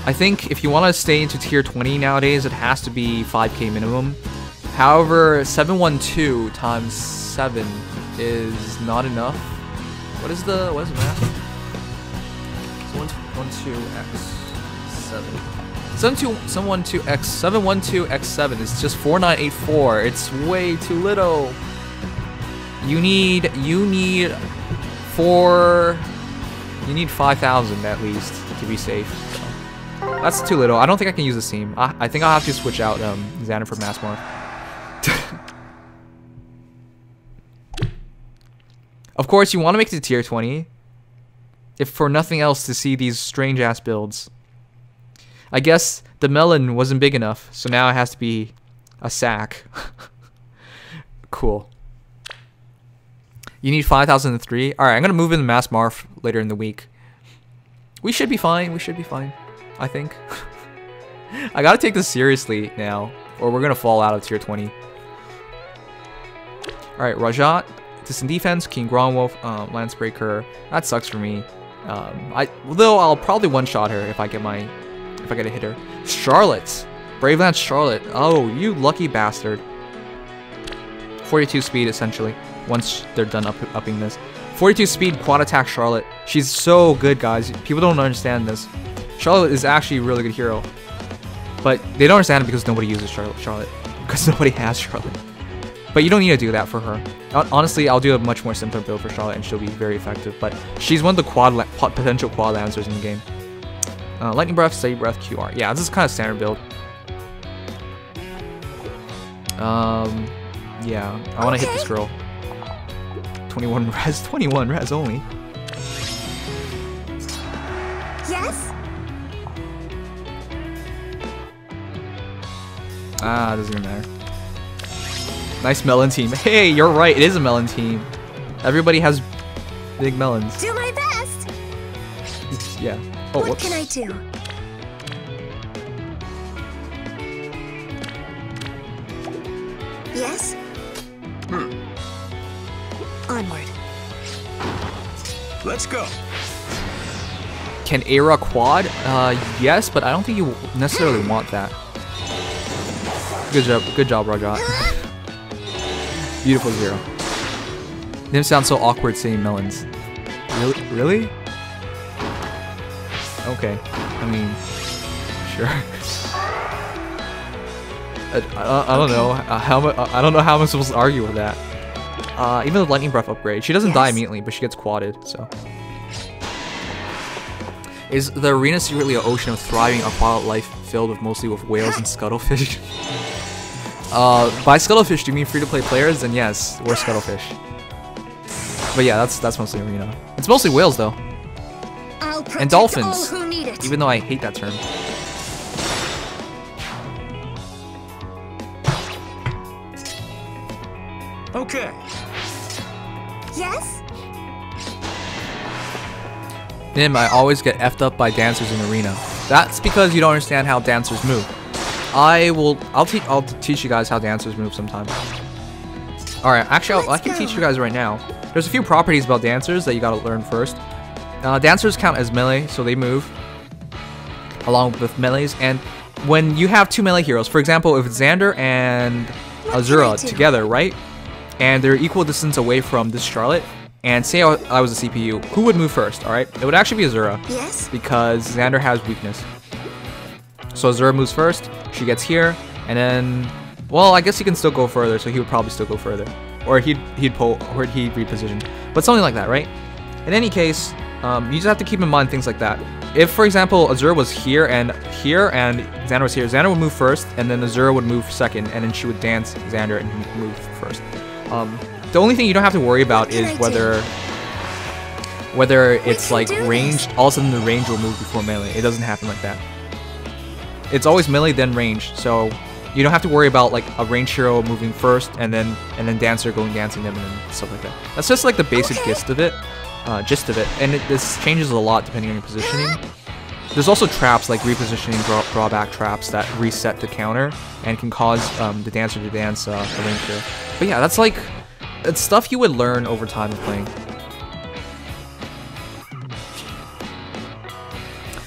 I think if you want to stay into tier 20 nowadays, it has to be 5k minimum. However, 712 times 7 is not enough. What is the math? 712x7. 712x7 is just 4984. It's way too little. You need 5,000 at least to be safe. So. That's too little. I don't think I can use this team. I think I'll have to switch out Xander for Mass Morph. Of course, you want to make it to tier 20, if for nothing else to see these strange ass builds. I guess the melon wasn't big enough, so now it has to be a sack. Cool. You need 5,003. All right, I'm gonna move in the Mass Morph later in the week. We should be fine. We should be fine. I think. I gotta take this seriously now, or we're gonna fall out of tier 20. All right, Rajat. Distant defense, King Gronwolf, Lancebreaker. That sucks for me. Though I'll probably one-shot her if I get a hitter. Charlotte, Brave Lance Charlotte. Oh, you lucky bastard. 42 speed essentially. Once they're done upping this, 42 speed quad attack Charlotte. She's so good, guys. People don't understand this. Charlotte is actually a really good hero, but they don't understand it because nobody uses Charlotte because nobody has Charlotte. But you don't need to do that for her. Honestly, I'll do a much more simpler build for Charlotte and she'll be very effective. But she's one of the potential quad lancers in the game. Lightning Breath, Steady Breath, QR. Yeah, this is kind of standard build. Yeah, I want to hit this girl. 21 res only. Yes? Doesn't even matter. Nice melon team. Hey, you're right. It is a melon team. Everybody has big melons. Do my best. Yeah. Oh, what whoops. can I do? Yes? Onward. Let's go. Can Era quad? Yes, but I don't think you necessarily want that. Good job, Rajat. Beautiful zero. Didn't sound so awkward saying melons. Really? Okay. I mean, sure. I don't know. I don't know how I'm supposed to argue with that. Even the lightning breath upgrade, she doesn't die immediately, but she gets quadded. So, is the arena secretly an ocean of thriving aquatic life filled mostly with whales and scuttlefish? By scuttlefish, do you mean free-to-play players? Then yes, we're scuttlefish. But yeah, that's mostly arena. It's mostly whales though, and dolphins. Even though I hate that term. Okay. Yes? Nim, I always get effed up by dancers in arena. That's because you don't understand how dancers move. I'll teach you guys how dancers move sometime. Alright, actually I can teach you guys right now. There's a few properties about dancers that you gotta learn first. Dancers count as melee, so they move along with melees, and when you have two melee heroes, for example, if it's Xander and Azura together, right? And they're equal distance away from this Charlotte, and say I was a CPU, who would move first, alright? It would actually be Azura. Yes. Because Xander has weakness. So Azura moves first, she gets here, and then, well, I guess he can still go further, so he would probably still go further. Or he'd reposition. But something like that, right? In any case, you just have to keep in mind things like that. If, for example, Azura was here and Xander was here, Xander would move first, and then Azura would move second, and then she would dance Xander and he'd move first. The only thing you don't have to worry about is whether it's like ranged, all of a sudden the range will move before melee. It doesn't happen like that. It's always melee then range, so you don't have to worry about like a range hero moving first and then dancer going dancing them and then stuff like that. That's just like the basic gist of it, and this changes a lot depending on your positioning. There's also traps like repositioning drawback traps that reset the counter and can cause the dancer to dance a range hero. But yeah, it's stuff you would learn over time of playing.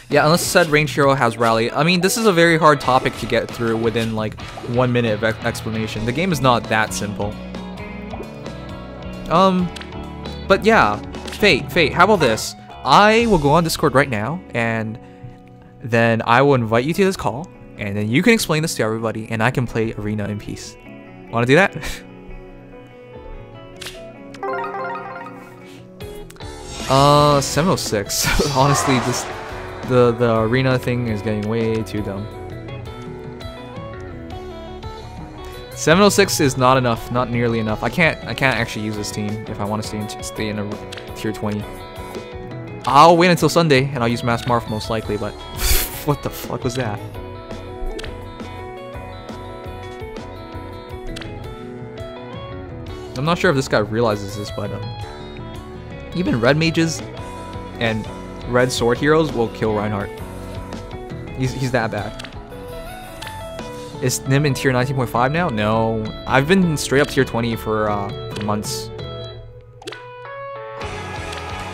Yeah, unless said range hero has rally. I mean, this is a very hard topic to get through within like 1 minute of explanation. The game is not that simple. But yeah, Fate, how about this? I will go on Discord right now, and then I will invite you to this call, and then you can explain this to everybody, and I can play Arena in peace. Wanna do that? 706. Honestly, the arena thing is getting way too dumb. 706 is not enough, not nearly enough. I can't actually use this team if I want to stay in a tier 20. I'll wait until Sunday and I'll use Mass Marth most likely, but what the fuck was that? I'm not sure if this guy realizes this, but even red mages and red sword heroes will kill Reinhardt. He's that bad. Is Nim in tier 19.5 now? No, I've been straight up tier 20 for months.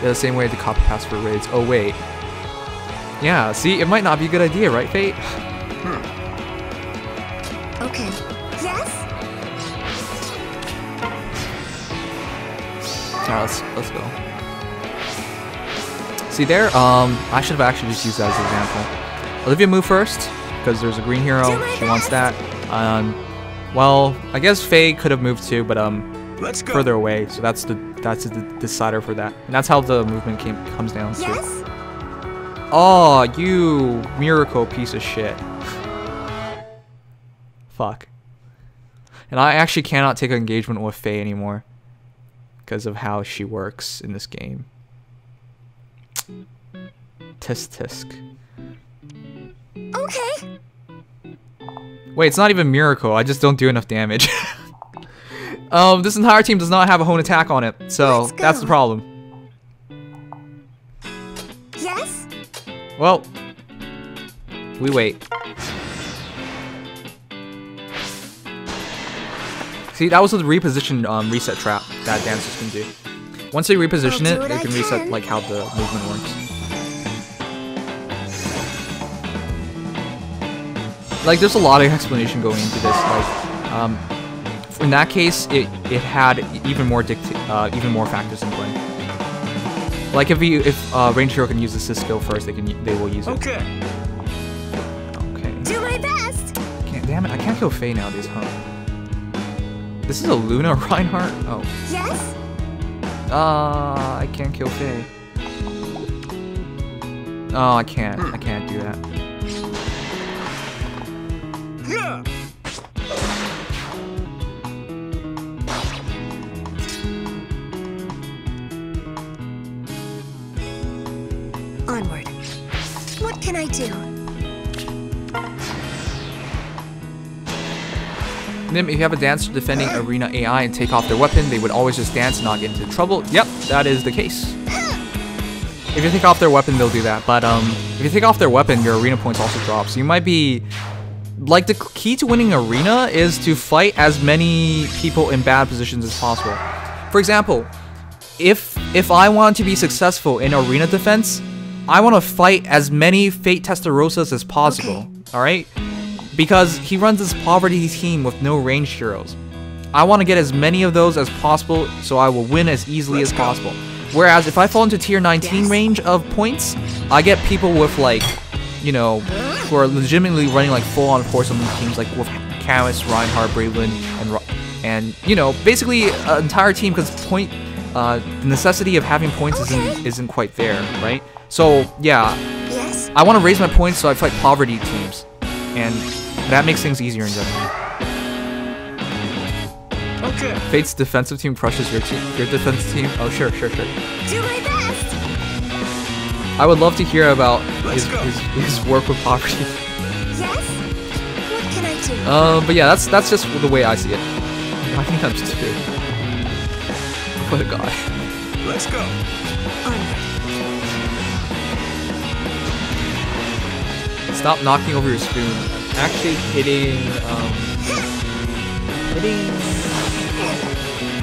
Yeah, the same way to copy pass for raids. Oh wait. Yeah, see, it might not be a good idea, right, Fate? Okay. Yes? Yeah, let's go. See there, I should have actually just used that as an example. Olivia move first, because there's a green hero, she wants that. Well, I guess Faye could have moved too, but further away, so that's the decider for that. And that's how the movement comes down. Yes? Oh, you miracle piece of shit. Fuck. And I actually cannot take an engagement with Faye anymore because of how she works in this game. Tisk. Okay. Wait, it's not even miracle. I just don't do enough damage. This entire team does not have a hone attack on it, so that's the problem. Yes? Well, we wait. See, that was the reposition reset trap that dancers can do. Once they reposition it, they can reset like how the movement works. Like, there's a lot of explanation going into this. Like, in that case, it had even more factors in play. Like, if range hero can use the Cisco first, they will use it. Okay. Do my best. Damn it! I can't kill Faye nowadays, huh? This is a Luna Reinhardt. Oh. Yes. I can't kill Faye. Oh, I can't. I can't do that. Yeah. Onward. What can I do? Nim, if you have a dancer defending Arena AI and take off their weapon, they would always just dance and not get into trouble. Yep, that is the case. If you take off their weapon, they'll do that. But if you take off their weapon, your arena points also drop. So you might be... Like, the key to winning Arena is to fight as many people in bad positions as possible. For example, if I want to be successful in Arena defense, I want to fight as many Fate Testarosas as possible. Alright? Because he runs this poverty team with no ranged heroes. I want to get as many of those as possible so I will win as easily as possible. Whereas if I fall into tier 19 range of points, I get people with like, you know, who are legitimately running like full-on force on these teams, like with Camus, Reinhardt, Braveland, and you know, basically an entire team, because the necessity of having points isn't quite there, right? So yeah, I want to raise my points so I fight poverty teams, and that makes things easier in general. Okay. Fate's defensive team crushes your defense team. Oh sure. Do my best. I would love to hear about his work with poverty. Yes? What can I do? But yeah, that's just the way I see it. I think I'm just too. What a god. Let's go. Stop knocking over your spoon. Actually hitting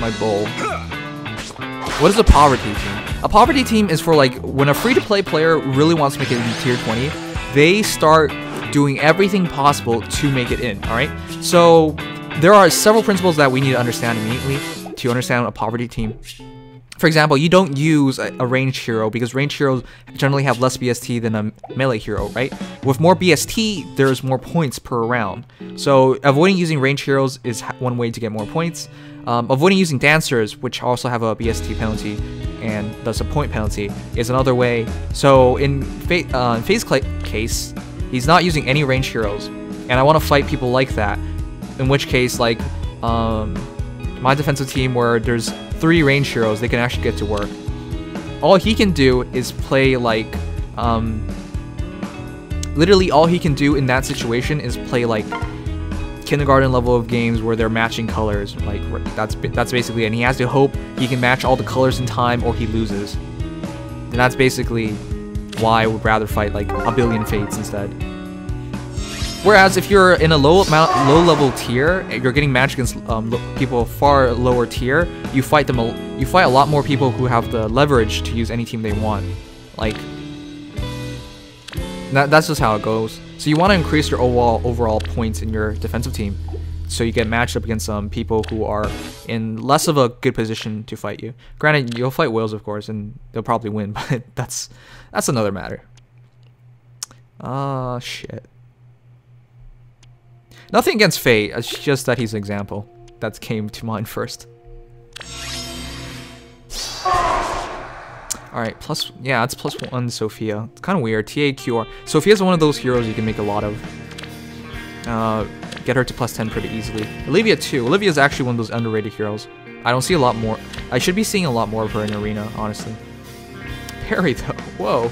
my bowl. What is a poverty team? A poverty team is for like when a free-to-play player really wants to make it in tier 20, they start doing everything possible to make it in, alright? So there are several principles that we need to understand immediately to understand a poverty team. For example, you don't use a ranged hero because ranged heroes generally have less BST than a melee hero, right? With more BST, there's more points per round. So avoiding using ranged heroes is one way to get more points. Avoiding using dancers, which also have a BST penalty and thus a point penalty, is another way. So in FEH's case, he's not using any ranged heroes, and I want to fight people like that. In which case, like my defensive team where there's 3 ranged heroes, they can actually get to work. All he can do is play like literally all he can do in that situation is play like kindergarten level of games where they're matching colors. Like that's basically it. And he has to hope he can match all the colors in time or he loses. And that's basically why I would rather fight like a billion fates instead. Whereas if you're in a low level tier, you're getting matched against people far lower tier, you fight a lot more people who have the leverage to use any team they want. Like that's just how it goes. So you want to increase your overall points in your defensive team, so you get matched up against some people who are in less of a good position to fight you. Granted, you'll fight whales, of course, and they'll probably win, but that's another matter. Shit. Nothing against Fate, it's just that he's an example that came to mind first. Alright, yeah, it's +1 Sophia. It's kind of weird. TAQR. Sophia's one of those heroes you can make a lot of. Get her to +10 pretty easily. Olivia too. Olivia's actually one of those underrated heroes. I don't see a lot more. I should be seeing a lot more of her in Arena, honestly. Parry though, whoa.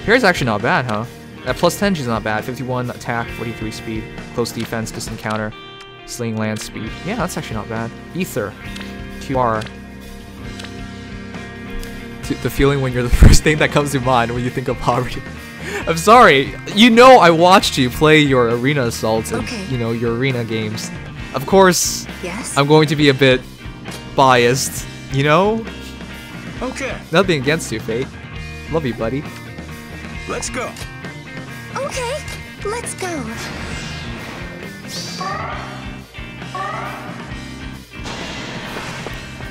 Parry's actually not bad, huh? At +10, she's not bad. 51 attack, 43 speed, close defense, distant counter, sling land speed. Yeah, that's actually not bad. Ether, QR. The feeling when you're the first thing that comes to mind when you think of poverty. I'm sorry, you know I watched you play your arena assaults and you know your arena games. Of course, yes. I'm going to be a bit biased, you know? Okay. Nothing against you, Fate. Love you, buddy. Let's go. Okay, let's go.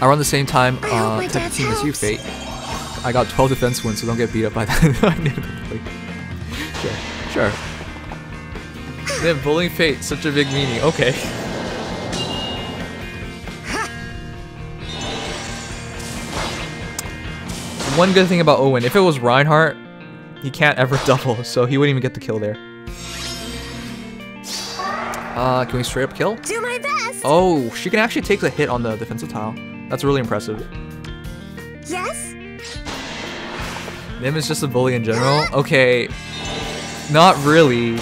I run the same time type of team as you, Fate. I got 12 defense wins, so don't get beat up by that. Sure. Then bullying Fate, such a big meaning. Okay. One good thing about Olwen, if it was Reinhardt, he can't ever double, so he wouldn't even get the kill there. Can we straight up kill? Do my best. Oh, she can actually take the hit on the defensive tile. That's really impressive. Yes. Nim is just a bully in general. Okay, not really.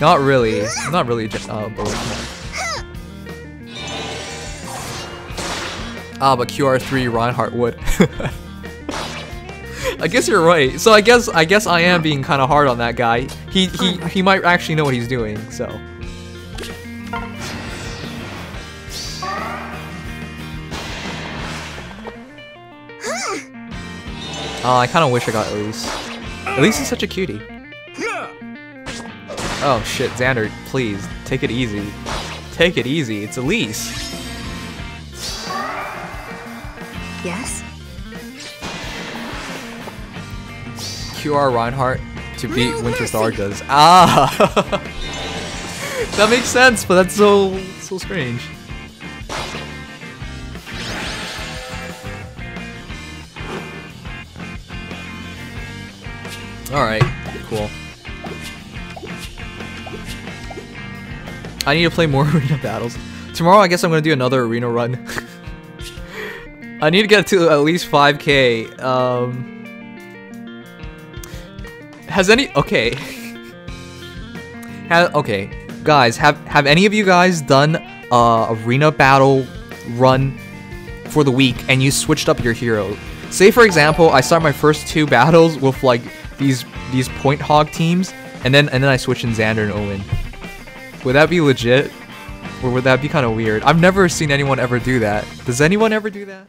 Not really a bully. But QR3 Reinhardt would. I guess you're right. So I guess I am being kind of hard on that guy. He might actually know what he's doing. So. I kind of wish I got Elise. Elise is such a cutie. Oh shit, Xander, please take it easy. Take it easy. It's Elise. Yes. QR Reinhardt to beat Winter Star does. Ah, that makes sense, but that's so strange. Alright, cool. I need to play more arena battles. Tomorrow I guess I'm gonna do another arena run. I need to get to at least 5k. Has any... Okay. Okay. Guys, have any of you guys done arena battle run for the week and you switched up your hero? Say for example, I start my first 2 battles with like these point hog teams, and then I switch in Xander and Olwen. Would that be legit? Or would that be kind of weird? I've never seen anyone ever do that. Does anyone ever do that?